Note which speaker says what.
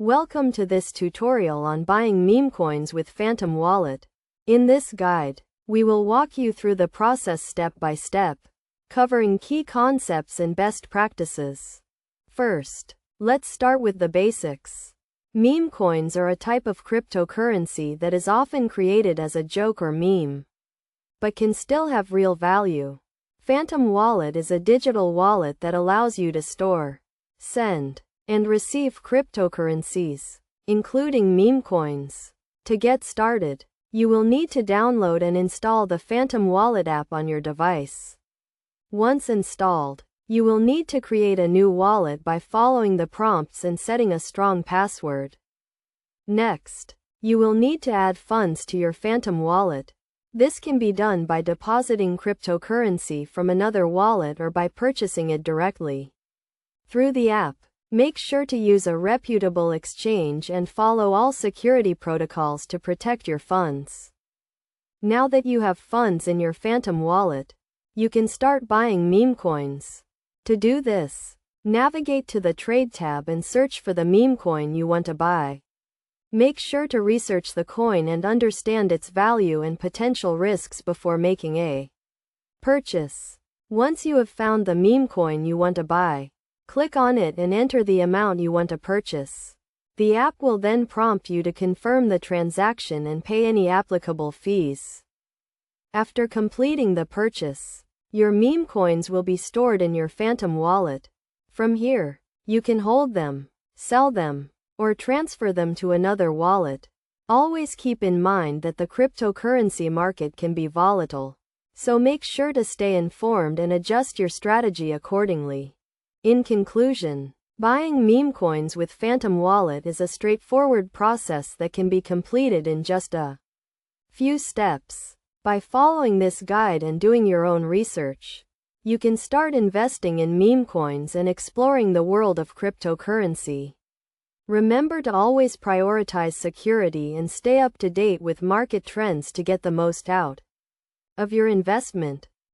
Speaker 1: Welcome to this tutorial on buying memecoins with Phantom Wallet. In this guide, we will walk you through the process step by step, covering key concepts and best practices. First, let's start with the basics. Memecoins are a type of cryptocurrency that is often created as a joke or meme, but can still have real value. Phantom Wallet is a digital wallet that allows you to store, send, and receive cryptocurrencies, including memecoins. To get started, you will need to download and install the Phantom Wallet app on your device. Once installed, you will need to create a new wallet by following the prompts and setting a strong password. Next, you will need to add funds to your Phantom Wallet. This can be done by depositing cryptocurrency from another wallet or by purchasing it directly through the app. Make sure to use a reputable exchange and follow all security protocols to protect your funds. Now that you have funds in your Phantom Wallet, you can start buying memecoins. To do this, navigate to the Trade tab and search for the memecoin you want to buy. Make sure to research the coin and understand its value and potential risks before making a purchase. Once you have found the memecoin you want to buy, click on it and enter the amount you want to purchase. The app will then prompt you to confirm the transaction and pay any applicable fees. After completing the purchase, your memecoins will be stored in your Phantom Wallet. From here, you can hold them, sell them, or transfer them to another wallet. Always keep in mind that the cryptocurrency market can be volatile, so make sure to stay informed and adjust your strategy accordingly. In conclusion, buying memecoins with Phantom Wallet is a straightforward process that can be completed in just a few steps. By following this guide and doing your own research, you can start investing in memecoins and exploring the world of cryptocurrency. Remember to always prioritize security and stay up to date with market trends to get the most out of your investment.